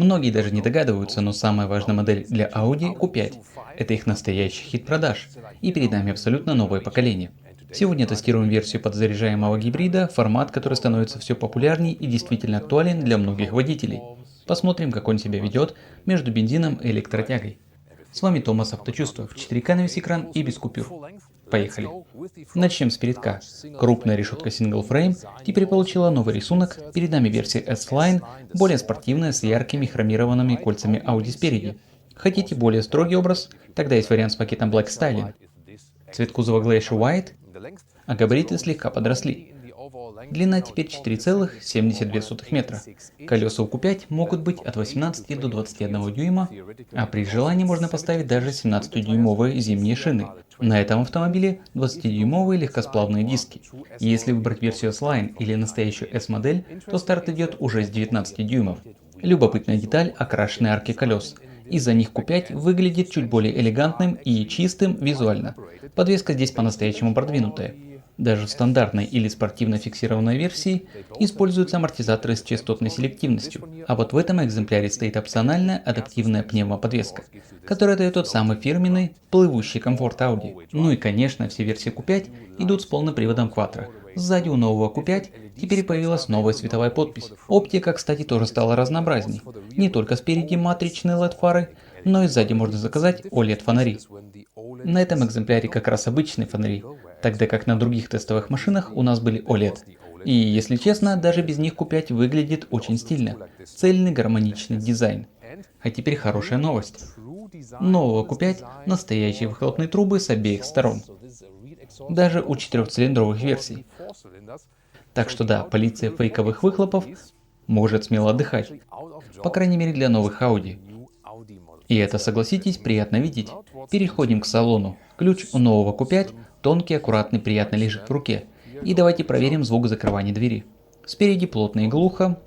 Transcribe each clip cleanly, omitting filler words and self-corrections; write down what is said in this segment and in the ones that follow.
Многие даже не догадываются, но самая важная модель для Audi Q5. Это их настоящий хит продаж. И перед нами абсолютно новое поколение. Сегодня тестируем версию подзаряжаемого гибрида, формат, который становится все популярнее и действительно актуален для многих водителей. Посмотрим, как он себя ведет между бензином и электротягой. С вами Томас Авточувство в 4К на весь экран и без купюр. Поехали. Начнем с передка. Крупная решетка Single Frame теперь получила новый рисунок, перед нами версия S-Line, более спортивная с яркими хромированными кольцами Audi спереди. Хотите более строгий образ? Тогда есть вариант с пакетом Black Styling. Цвет кузова Glacier White, а габариты слегка подросли. Длина теперь 4,72 метра. Колеса у Q5 могут быть от 18 до 21 дюйма, а при желании можно поставить даже 17-дюймовые зимние шины. На этом автомобиле 20-дюймовые легкосплавные диски. Если выбрать версию S-Line или настоящую S-модель, то старт идет уже с 19 дюймов. Любопытная деталь – окрашенные арки колес. Из-за них Q5 выглядит чуть более элегантным и чистым визуально. Подвеска здесь по-настоящему продвинутая. Даже в стандартной или спортивно фиксированной версии используются амортизаторы с частотной селективностью, а вот в этом экземпляре стоит опциональная адаптивная пневмоподвеска, которая дает тот самый фирменный плывущий комфорт Audi. Ну и конечно, все версии Q5 идут с полным приводом Quattro. Сзади у нового Q5 теперь появилась новая световая подпись. Оптика, кстати, тоже стала разнообразней. Не только спереди матричные LED-фары, но и сзади можно заказать OLED-фонари. На этом экземпляре как раз обычные фонари, тогда как на других тестовых машинах у нас были OLED. И, если честно, даже без них Q5 выглядит очень стильно. Цельный гармоничный дизайн. А теперь хорошая новость. Нового Q5 настоящие выхлопные трубы с обеих сторон. Даже у четырехцилиндровых версий. Так что да, полиция фейковых выхлопов может смело отдыхать. По крайней мере для новых Audi. И это, согласитесь, приятно видеть. Переходим к салону. Ключ у нового Q5 тонкий, аккуратный, приятно лежит в руке. И давайте проверим звук закрывания двери. Спереди плотно и глухо,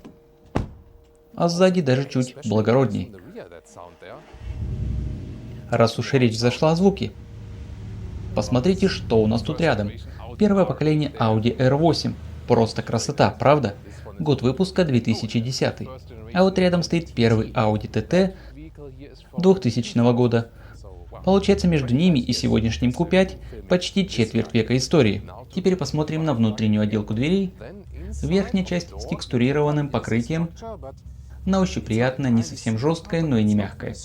а сзади даже чуть благородней. Раз уж речь зашла о звуке, посмотрите, что у нас тут рядом. Первое поколение Audi R8. Просто красота, правда? Год выпуска 2010. А вот рядом стоит первый Audi TT 2000 года. Получается, между ними и сегодняшним Q5 почти четверть века истории. Теперь посмотрим на внутреннюю отделку дверей. Верхняя часть с текстурированным покрытием. На ощупь приятная, не совсем жесткая, но и не мягкая.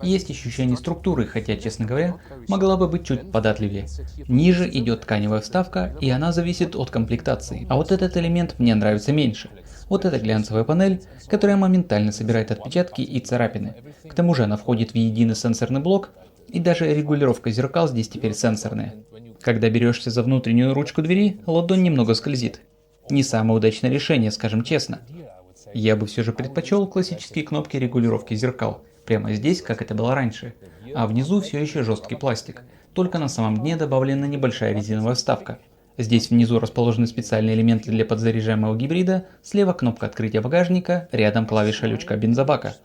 Есть ощущение структуры, хотя, честно говоря, могла бы быть чуть податливее. Ниже идет тканевая вставка, и она зависит от комплектации. А вот этот элемент мне нравится меньше. Вот эта глянцевая панель, которая моментально собирает отпечатки и царапины. К тому же она входит в единый сенсорный блок, и даже регулировка зеркал здесь теперь сенсорная. Когда берешься за внутреннюю ручку двери, ладонь немного скользит. Не самое удачное решение, скажем честно. Я бы все же предпочел классические кнопки регулировки зеркал. Прямо здесь, как это было раньше. А внизу все еще жесткий пластик. Только на самом дне добавлена небольшая резиновая вставка. Здесь внизу расположены специальные элементы для подзаряжаемого гибрида, слева кнопка открытия багажника, рядом клавиша лючка бензобака.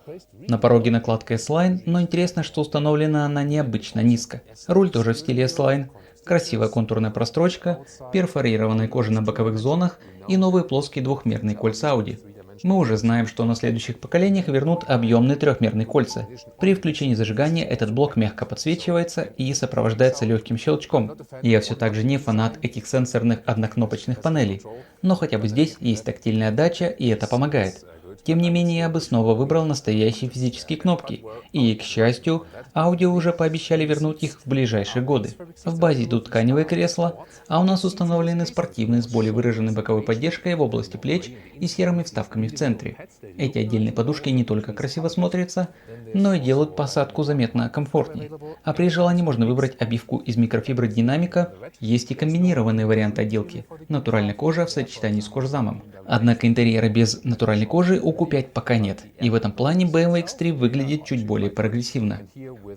На пороге накладка S-Line, но интересно, что установлена она необычно низко. Руль тоже в стиле S-Line, красивая контурная прострочка, перфорированная кожа на боковых зонах и новые плоские двухмерные кольца Audi. Мы уже знаем, что на следующих поколениях вернут объемные трехмерные кольца. При включении зажигания этот блок мягко подсвечивается и сопровождается легким щелчком. Я все так же не фанат этих сенсорных однокнопочных панелей, но хотя бы здесь есть тактильная отдача, и это помогает. Тем не менее, я бы снова выбрал настоящие физические кнопки, и, к счастью, Audi уже пообещали вернуть их в ближайшие годы. В базе идут тканевые кресла, а у нас установлены спортивные с более выраженной боковой поддержкой в области плеч и серыми вставками в центре. Эти отдельные подушки не только красиво смотрятся, но и делают посадку заметно комфортнее. А при желании можно выбрать обивку из микрофибры динамика, есть и комбинированные варианты отделки, натуральная кожа в сочетании с кожзамом. Однако интерьера без натуральной кожи у Q5 пока нет, и в этом плане BMW X3 выглядит чуть более прогрессивно.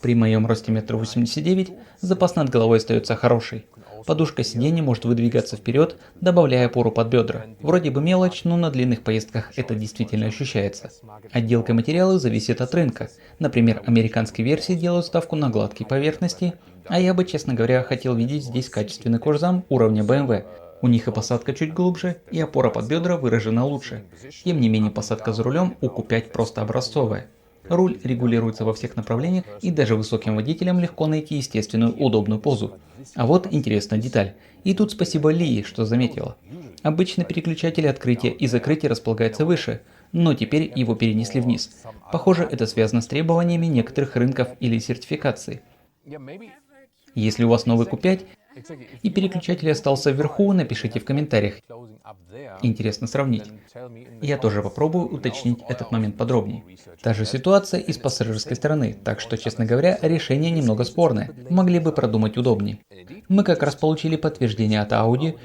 При моем росте 1,89 м запас над головой остается хороший. Подушка сиденья может выдвигаться вперед, добавляя опору под бедра. Вроде бы мелочь, но на длинных поездках это действительно ощущается. Отделка материала зависит от рынка. Например, американские версии делают ставку на гладкие поверхности, а я бы, честно говоря, хотел видеть здесь качественный кожзам уровня BMW. У них и посадка чуть глубже, и опора под бедра выражена лучше. Тем не менее, посадка за рулем у Q5 просто образцовая. Руль регулируется во всех направлениях, и даже высоким водителям легко найти естественную удобную позу. А вот интересная деталь. И тут спасибо Лии, что заметила. Обычно переключатель открытия и закрытия располагается выше, но теперь его перенесли вниз. Похоже, это связано с требованиями некоторых рынков или сертификаций. Если у вас новый Q5 и переключатель остался вверху, напишите в комментариях. Интересно сравнить. Я тоже попробую уточнить этот момент подробнее. Та же ситуация и с пассажирской стороны, так что, честно говоря, решение немного спорное. Могли бы продумать удобнее. Мы как раз получили подтверждение от Audi,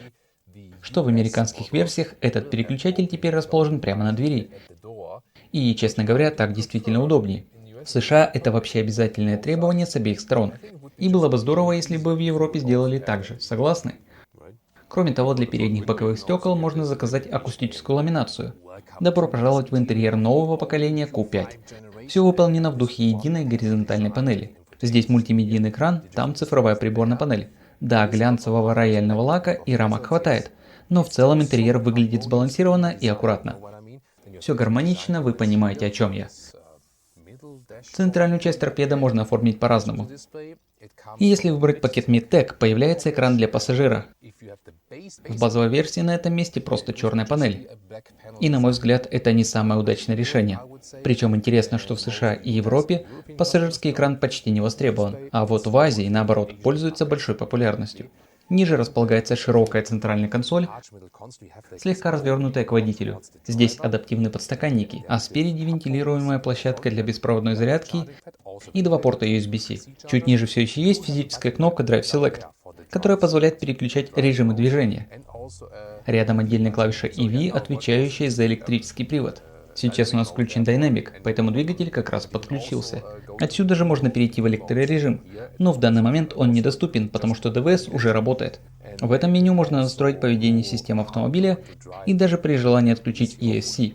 что в американских версиях этот переключатель теперь расположен прямо на двери. И, честно говоря, так действительно удобнее. В США это вообще обязательное требование с обеих сторон. И было бы здорово, если бы в Европе сделали так же. Согласны? Кроме того, для передних боковых стекол можно заказать акустическую ламинацию. Добро пожаловать в интерьер нового поколения Q5. Все выполнено в духе единой горизонтальной панели. Здесь мультимедийный экран, там цифровая приборная панель. Да, глянцевого рояльного лака и рамок хватает, но в целом интерьер выглядит сбалансированно и аккуратно. Все гармонично, вы понимаете, о чем я. Центральную часть торпеды можно оформить по-разному. И если выбрать пакет MidTech, появляется экран для пассажира. В базовой версии на этом месте просто черная панель. И на мой взгляд, это не самое удачное решение. Причем интересно, что в США и Европе пассажирский экран почти не востребован, а вот в Азии, наоборот, пользуется большой популярностью. Ниже располагается широкая центральная консоль, слегка развернутая к водителю. Здесь адаптивные подстаканники, а спереди вентилируемая площадка для беспроводной зарядки и два порта USB-C. Чуть ниже все еще есть физическая кнопка Drive Select, которая позволяет переключать режимы движения. Рядом отдельная клавиша EV, отвечающая за электрический привод. Сейчас у нас включен Dynamic, поэтому двигатель как раз подключился. Отсюда же можно перейти в электрорежим, но в данный момент он недоступен, потому что DVS уже работает. В этом меню можно настроить поведение системы автомобиля и даже при желании отключить ESC.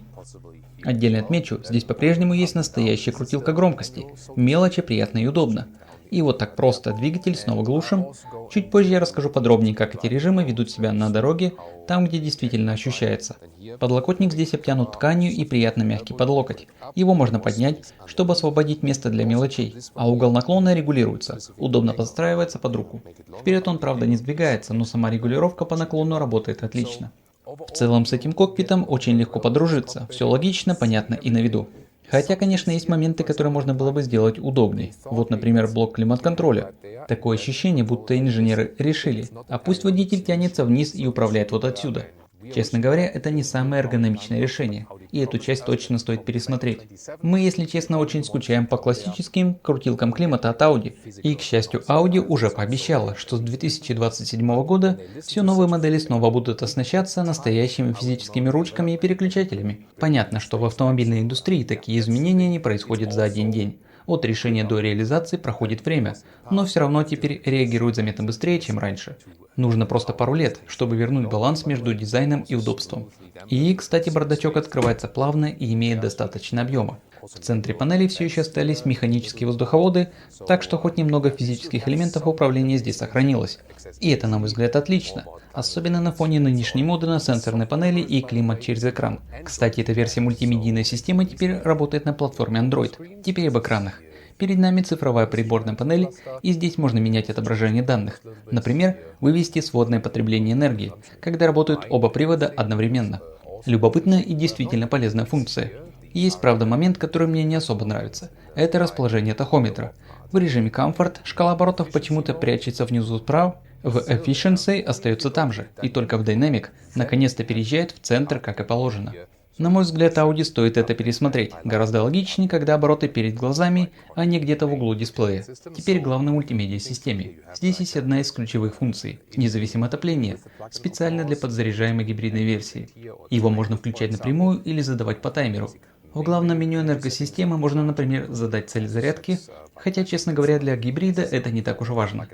Отдельно отмечу, здесь по-прежнему есть настоящая крутилка громкости, мелочи, приятно и удобно. И вот так просто двигатель снова глушим. Чуть позже я расскажу подробнее, как эти режимы ведут себя на дороге, там где действительно ощущается. Подлокотник здесь обтянут тканью и приятно мягкий под локоть. Его можно поднять, чтобы освободить место для мелочей, а угол наклона регулируется, удобно подстраивается под руку. Вперед он, правда, не сдвигается, но сама регулировка по наклону работает отлично. В целом с этим кокпитом очень легко подружиться, все логично, понятно и на виду. Хотя, конечно, есть моменты, которые можно было бы сделать удобнее. Вот, например, блок климат-контроля. Такое ощущение, будто инженеры решили, а пусть водитель тянется вниз и управляет вот отсюда. Честно говоря, это не самое эргономичное решение, и эту часть точно стоит пересмотреть. Мы, если честно, очень скучаем по классическим крутилкам климата от Audi, и, к счастью, Audi уже пообещала, что с 2027 года все новые модели снова будут оснащаться настоящими физическими ручками и переключателями. Понятно, что в автомобильной индустрии такие изменения не происходят за один день. От решения до реализации проходит время, но все равно теперь реагирует заметно быстрее, чем раньше. Нужно просто пару лет, чтобы вернуть баланс между дизайном и удобством. И, кстати, бардачок открывается плавно и имеет достаточно объема. В центре панели все еще остались механические воздуховоды, так что хоть немного физических элементов управления здесь сохранилось. И это, на мой взгляд, отлично. Особенно на фоне нынешней моды на сенсорной панели и климат через экран. Кстати, эта версия мультимедийной системы теперь работает на платформе Android. Теперь об экранах. Перед нами цифровая приборная панель, и здесь можно менять отображение данных. Например, вывести сводное потребление энергии, когда работают оба привода одновременно. Любопытная и действительно полезная функция. Есть, правда, момент, который мне не особо нравится. Это расположение тахометра. В режиме Comfort шкала оборотов почему-то прячется внизу справа, в Efficiency остается там же, и только в Dynamic наконец-то переезжает в центр, как и положено. На мой взгляд, Audi стоит это пересмотреть. Гораздо логичнее, когда обороты перед глазами, а не где-то в углу дисплея. Теперь главное мультимедиа-системе. Здесь есть одна из ключевых функций – независимое отопление, специально для подзаряжаемой гибридной версии. Его можно включать напрямую или задавать по таймеру. В главном меню энергосистемы можно, например, задать цель зарядки, хотя, честно говоря, для гибрида это не так уж важно.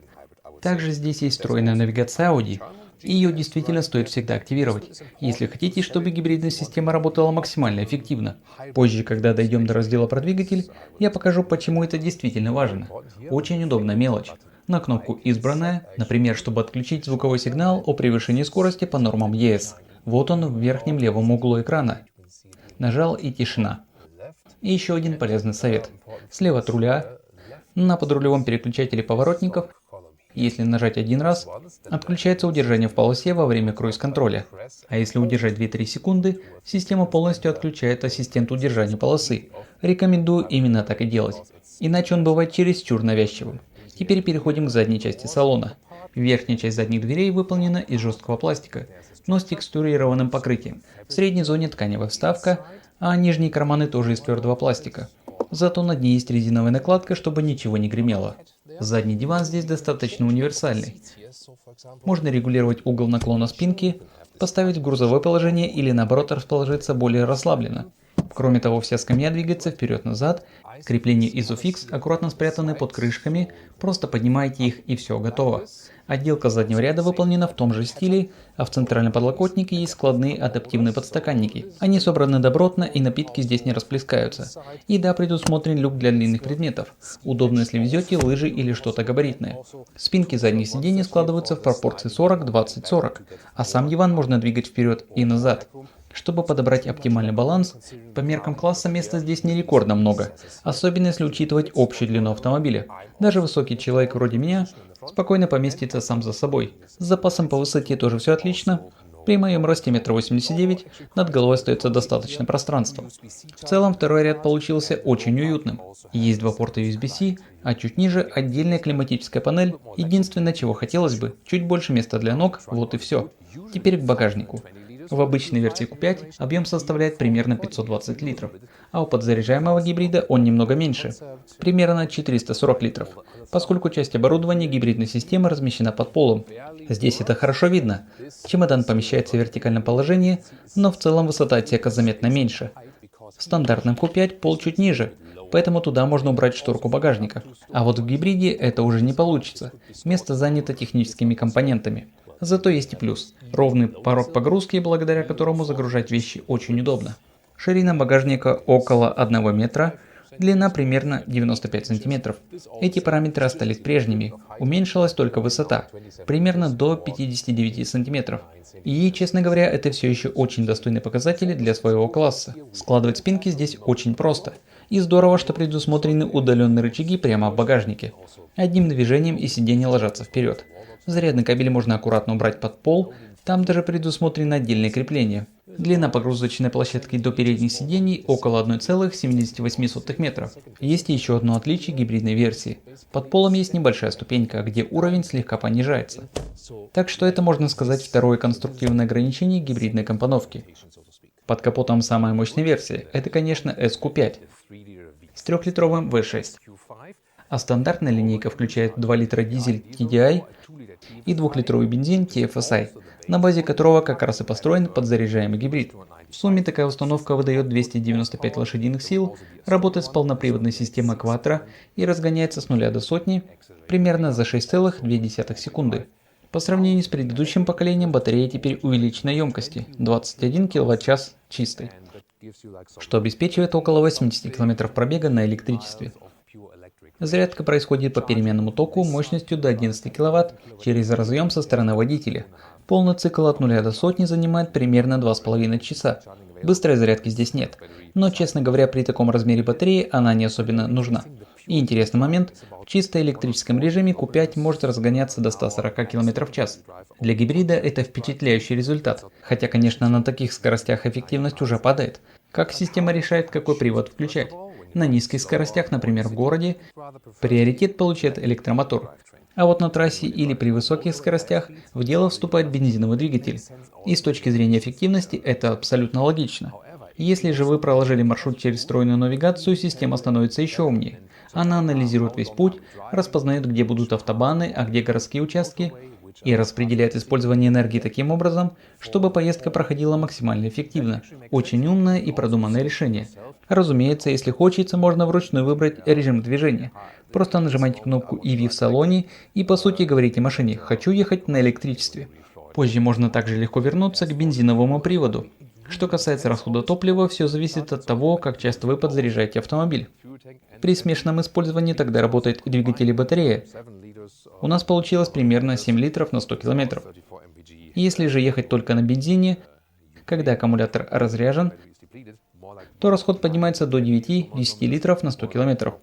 Также здесь есть встроенная навигация Audi, и ее действительно стоит всегда активировать, если хотите, чтобы гибридная система работала максимально эффективно. Позже, когда дойдем до раздела про двигатель, я покажу, почему это действительно важно. Очень удобная мелочь. на кнопку «Избранное», например, чтобы отключить звуковой сигнал о превышении скорости по нормам ЕС. Вот он в верхнем левом углу экрана. Нажал и тишина. И еще один полезный совет. Слева от руля, на подрулевом переключателе поворотников, если нажать один раз, отключается удержание в полосе во время круиз-контроля. А если удержать 2-3 секунды, система полностью отключает ассистент удержания полосы. Рекомендую именно так и делать. Иначе он бывает чересчур навязчивым. Теперь переходим к задней части салона. Верхняя часть задних дверей выполнена из жесткого пластика, но с текстурированным покрытием. В средней зоне тканевая вставка, а нижние карманы тоже из твердого пластика. Зато над ней есть резиновая накладка, чтобы ничего не гремело. Задний диван здесь достаточно универсальный. Можно регулировать угол наклона спинки, поставить в грузовое положение или наоборот расположиться более расслабленно. Кроме того, вся скамья двигается вперед-назад, крепления Isofix аккуратно спрятаны под крышками, просто поднимаете их и все, готово. Отделка заднего ряда выполнена в том же стиле, а в центральном подлокотнике есть складные адаптивные подстаканники. Они собраны добротно и напитки здесь не расплескаются. И да, предусмотрен люк для длинных предметов. Удобно, если везете лыжи или что-то габаритное. Спинки задних сидений складываются в пропорции 40-20-40, а сам диван можно двигать вперед и назад. Чтобы подобрать оптимальный баланс, по меркам класса места здесь не рекордно много, особенно если учитывать общую длину автомобиля. Даже высокий человек вроде меня спокойно поместится сам за собой. С запасом по высоте тоже все отлично. При моем росте 1,89 м над головой остается достаточно пространства. В целом второй ряд получился очень уютным. Есть два порта USB-C, а чуть ниже отдельная климатическая панель. Единственное, чего хотелось бы, чуть больше места для ног, вот и все. Теперь к багажнику. В обычной версии Q5 объем составляет примерно 520 литров, а у подзаряжаемого гибрида он немного меньше, примерно 440 литров, поскольку часть оборудования гибридной системы размещена под полом. Здесь это хорошо видно. Чемодан помещается в вертикальном положении, но в целом высота отсека заметно меньше. В стандартном Q5 пол чуть ниже, поэтому туда можно убрать шторку багажника. А вот в гибриде это уже не получится, место занято техническими компонентами. Зато есть и плюс – ровный порог погрузки, благодаря которому загружать вещи очень удобно. Ширина багажника около 1 метра, длина примерно 95 сантиметров. Эти параметры остались прежними, уменьшилась только высота, примерно до 59 сантиметров. И, честно говоря, это все еще очень достойные показатели для своего класса. Складывать спинки здесь очень просто. И здорово, что предусмотрены удаленные рычаги прямо в багажнике. Одним движением и сиденья ложатся вперед. Зарядный кабель можно аккуратно убрать под пол, там даже предусмотрено отдельное крепление. Длина погрузочной площадки до передних сидений около 1,78 метров. Есть еще одно отличие гибридной версии. Под полом есть небольшая ступенька, где уровень слегка понижается. Так что это, можно сказать, второе конструктивное ограничение гибридной компоновки. Под капотом самая мощная версия – это, конечно, SQ5 с 3-литровым V6. А стандартная линейка включает 2 литра дизель TDI и 2-литровый бензин TFSI, на базе которого как раз и построен подзаряжаемый гибрид. В сумме такая установка выдает 295 лошадиных сил, работает с полноприводной системой Quattro и разгоняется с 0 до сотни примерно за 6,2 секунды. По сравнению с предыдущим поколением батарея теперь увеличенной емкости – 21 кВт-час чистой, что обеспечивает около 80 км пробега на электричестве. Зарядка происходит по переменному току мощностью до 11 кВт через разъем со стороны водителя. Полный цикл от 0 до сотни занимает примерно 2,5 часа. Быстрой зарядки здесь нет, но, честно говоря, при таком размере батареи она не особенно нужна. И интересный момент, в чисто электрическом режиме Q5 может разгоняться до 140 км в час. Для гибрида это впечатляющий результат, хотя, конечно, на таких скоростях эффективность уже падает. Как система решает, какой привод включать? На низких скоростях, например в городе, приоритет получает электромотор. А вот на трассе или при высоких скоростях в дело вступает бензиновый двигатель. И с точки зрения эффективности это абсолютно логично. Если же вы проложили маршрут через встроенную навигацию, система становится еще умнее. Она анализирует весь путь, распознает, где будут автобаны, а где городские участки, и распределяет использование энергии таким образом, чтобы поездка проходила максимально эффективно. Очень умное и продуманное решение. Разумеется, если хочется, можно вручную выбрать режим движения. Просто нажимайте кнопку EV в салоне и по сути говорите машине «хочу ехать на электричестве». Позже можно также легко вернуться к бензиновому приводу. Что касается расхода топлива, все зависит от того, как часто вы подзаряжаете автомобиль. При смешанном использовании тогда работает двигатель и батарея. У нас получилось примерно 7 литров на 100 километров. Если же ехать только на бензине, когда аккумулятор разряжен, то расход поднимается до 9-10 литров на 100 километров.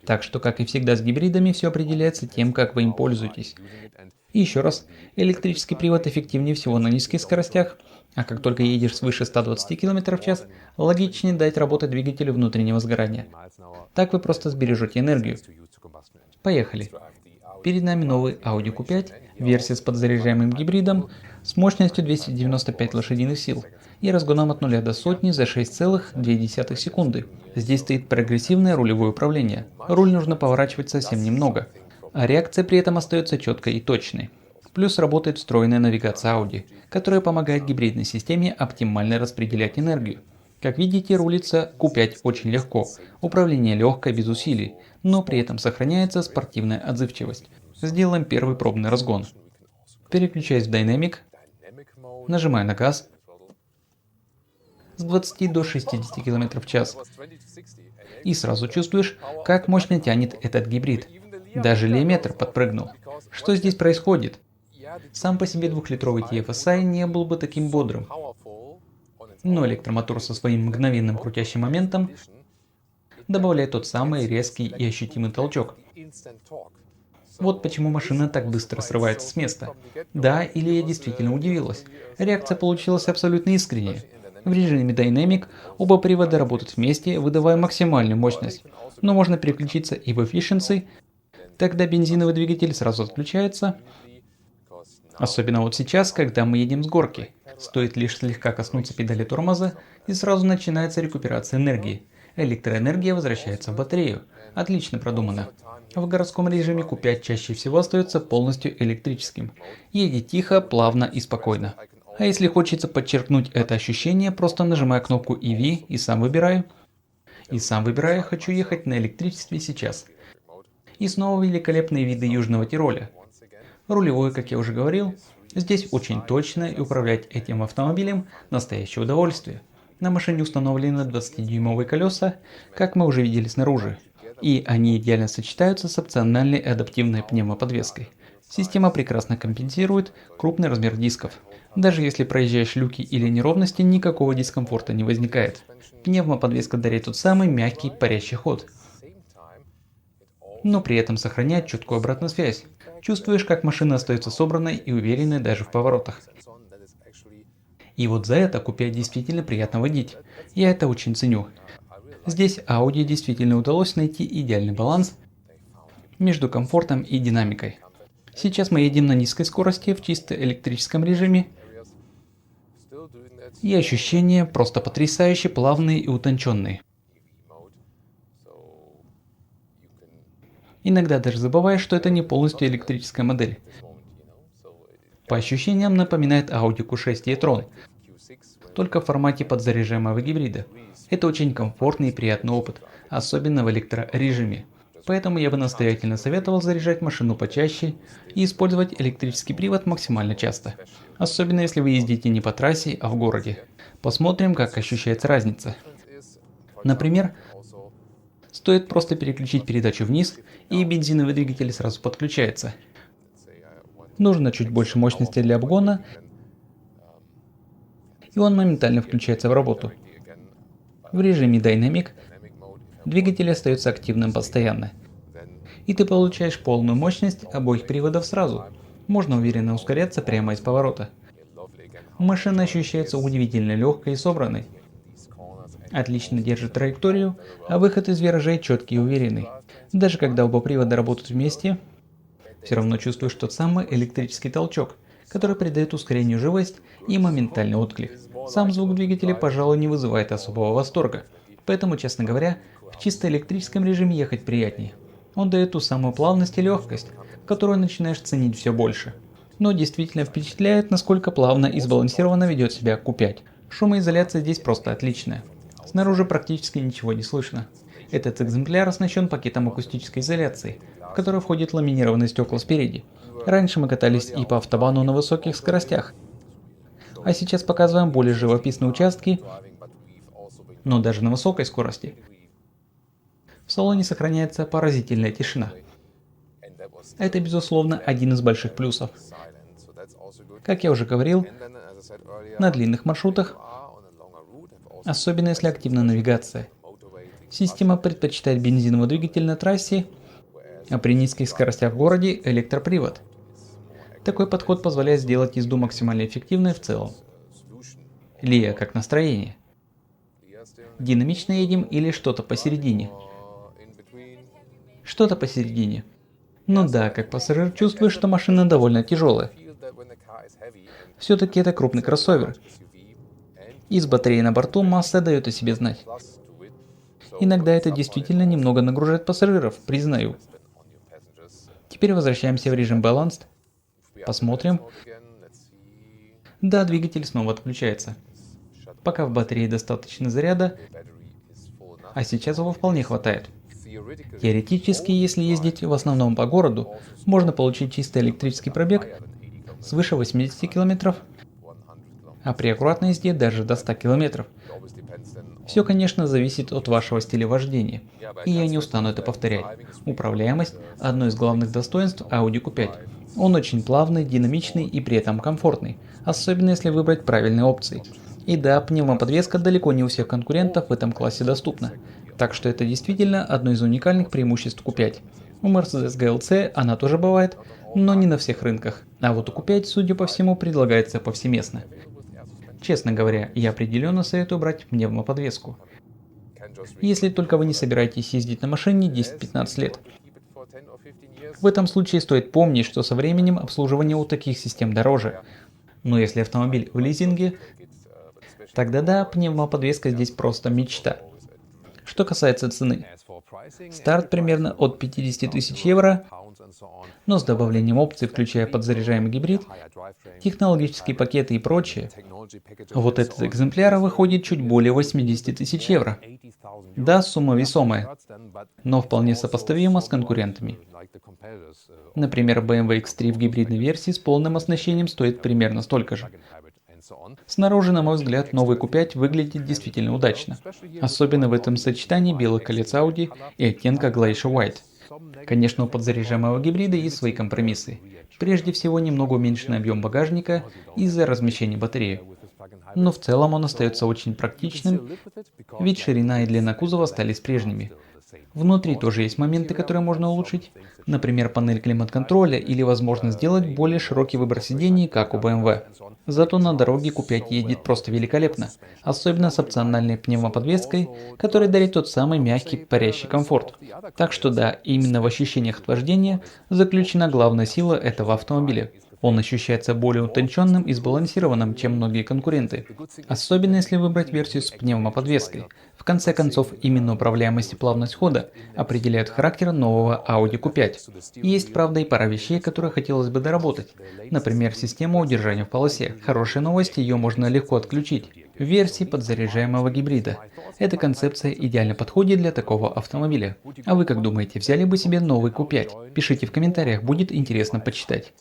Так что, как и всегда с гибридами, все определяется тем, как вы им пользуетесь. И еще раз, электрический привод эффективнее всего на низких скоростях, а как только едешь свыше 120 км в час, логичнее дать работать двигателю внутреннего сгорания. Так вы просто сбережете энергию. Поехали. Перед нами новый Audi Q5, версия с подзаряжаемым гибридом с мощностью 295 лошадиных сил и разгоном от 0 до сотни за 6,2 секунды. Здесь стоит прогрессивное рулевое управление. Руль нужно поворачивать совсем немного, а реакция при этом остается четкой и точной. Плюс работает встроенная навигация Audi, которая помогает гибридной системе оптимально распределять энергию. Как видите, рулится Q5 очень легко, управление легкое без усилий, но при этом сохраняется спортивная отзывчивость. Сделаем первый пробный разгон. Переключаюсь в Dynamic, нажимаю на газ. С 20 до 60 км в час. И сразу чувствуешь, как мощно тянет этот гибрид. Даже лиметр подпрыгнул. Что здесь происходит? Сам по себе 2-литровый TFSI не был бы таким бодрым. Но электромотор со своим мгновенным крутящим моментом добавляет тот самый резкий и ощутимый толчок. Вот почему машина так быстро срывается с места. Да, или я действительно удивилась. Реакция получилась абсолютно искренняя. В режиме Dynamic оба привода работают вместе, выдавая максимальную мощность. Но можно переключиться и в Efficiency, тогда бензиновый двигатель сразу отключается. Особенно вот сейчас, когда мы едем с горки. Стоит лишь слегка коснуться педали тормоза, и сразу начинается рекуперация энергии. Электроэнергия возвращается в батарею. Отлично продумано. В городском режиме Q5 чаще всего остается полностью электрическим. Едет тихо, плавно и спокойно. А если хочется подчеркнуть это ощущение, просто нажимаю кнопку EV и сам выбираю. Хочу ехать на электричестве сейчас. И снова великолепные виды Южного Тироля. Рулевой, как я уже говорил, здесь очень точно, и управлять этим автомобилем настоящее удовольствие. На машине установлены 20-дюймовые колеса, как мы уже видели снаружи. И они идеально сочетаются с опциональной адаптивной пневмоподвеской. Система прекрасно компенсирует крупный размер дисков. Даже если проезжаешь люки или неровности, никакого дискомфорта не возникает. Пневмоподвеска дарит тот самый мягкий парящий ход, но при этом сохраняет четкую обратную связь. Чувствуешь, как машина остается собранной и уверенной даже в поворотах. И вот за это Q5 действительно приятно водить. Я это очень ценю. Здесь Audi действительно удалось найти идеальный баланс между комфортом и динамикой. Сейчас мы едем на низкой скорости в чисто электрическом режиме. И ощущения просто потрясающе плавные и утонченные. Иногда даже забываешь, что это не полностью электрическая модель. По ощущениям напоминает Audi Q6 e-tron, только в формате подзаряжаемого гибрида. Это очень комфортный и приятный опыт, особенно в электрорежиме. Поэтому я бы настоятельно советовал заряжать машину почаще и использовать электрический привод максимально часто. Особенно если вы ездите не по трассе, а в городе. Посмотрим, как ощущается разница. Например, стоит просто переключить передачу вниз, и бензиновый двигатель сразу подключается. Нужно чуть больше мощности для обгона, и он моментально включается в работу. В режиме Dynamic двигатель остается активным постоянно. И ты получаешь полную мощность обоих приводов сразу. Можно уверенно ускоряться прямо из поворота. Машина ощущается удивительно легкой и собранной. Отлично держит траекторию, а выход из виражей четкий и уверенный. Даже когда оба привода работают вместе, все равно чувствуешь тот самый электрический толчок, который придает ускорению живость и моментальный отклик. Сам звук двигателя, пожалуй, не вызывает особого восторга, поэтому, честно говоря, в чисто электрическом режиме ехать приятнее. Он дает ту самую плавность и легкость, которую начинаешь ценить все больше. Но действительно впечатляет, насколько плавно и сбалансированно ведет себя Q5. Шумоизоляция здесь просто отличная. Снаружи практически ничего не слышно. Этот экземпляр оснащен пакетом акустической изоляции, в который входит ламинированные стекла спереди. Раньше мы катались и по автобану на высоких скоростях, а сейчас показываем более живописные участки, но даже на высокой скорости. В салоне сохраняется поразительная тишина. Это, безусловно, один из больших плюсов. Как я уже говорил, на длинных маршрутах, особенно если активна навигация, система предпочитает бензиновый двигатель на трассе, а при низких скоростях в городе – электропривод. Такой подход позволяет сделать езду максимально эффективной в целом. Лия, как настроение? Динамично едем или что-то посередине? Что-то посередине. Ну да, как пассажир чувствуешь, что машина довольно тяжелая. Все-таки это крупный кроссовер. И с батареей на борту масса дает о себе знать. Иногда это действительно немного нагружает пассажиров, признаю. Теперь возвращаемся в режим Balanced. Посмотрим. Да, двигатель снова отключается. Пока в батарее достаточно заряда, а сейчас его вполне хватает. Теоретически, если ездить в основном по городу, можно получить чистый электрический пробег свыше 80 км, а при аккуратной езде даже до 100 км. Все, конечно, зависит от вашего стиля вождения, и я не устану это повторять. Управляемость – одно из главных достоинств Audi Q5. Он очень плавный, динамичный и при этом комфортный, особенно если выбрать правильные опции. И да, пневмоподвеска далеко не у всех конкурентов в этом классе доступна, так что это действительно одно из уникальных преимуществ Q5. У Mercedes GLC она тоже бывает, но не на всех рынках, а вот у Q5, судя по всему, предлагается повсеместно. Честно говоря, я определенно советую брать пневмоподвеску. Если только вы не собираетесь ездить на машине 10-15 лет. В этом случае стоит помнить, что со временем обслуживание у таких систем дороже. Но если автомобиль в лизинге, тогда да, пневмоподвеска здесь просто мечта. Что касается цены. Старт примерно от 50 тысяч евро, но с добавлением опций, включая подзаряжаемый гибрид, технологические пакеты и прочее, вот этот экземпляр выходит чуть более 80 тысяч евро. Да, сумма весомая, но вполне сопоставима с конкурентами. Например, BMW X3 в гибридной версии с полным оснащением стоит примерно столько же. Снаружи, на мой взгляд, новый Q5 выглядит действительно удачно, особенно в этом сочетании белых колец Audi и оттенка Glacier White. Конечно, у подзаряжаемого гибрида есть свои компромиссы. Прежде всего, немного уменьшенный объем багажника из-за размещения батареи. Но в целом он остается очень практичным, ведь ширина и длина кузова остались прежними. Внутри тоже есть моменты, которые можно улучшить, например, панель климат-контроля или возможность сделать более широкий выбор сидений, как у BMW. Зато на дороге Q5 едет просто великолепно, особенно с опциональной пневмоподвеской, которая дарит тот самый мягкий парящий комфорт. Так что да, именно в ощущениях от вождения заключена главная сила этого автомобиля. Он ощущается более утонченным и сбалансированным, чем многие конкуренты, особенно если выбрать версию с пневмоподвеской. В конце концов, именно управляемость и плавность хода определяют характер нового Audi Q5. Есть, правда, и пара вещей, которые хотелось бы доработать. Например, система удержания в полосе. Хорошая новость, ее можно легко отключить. В версии подзаряжаемого гибрида. Эта концепция идеально подходит для такого автомобиля. А вы как думаете, взяли бы себе новый Q5? Пишите в комментариях, будет интересно почитать.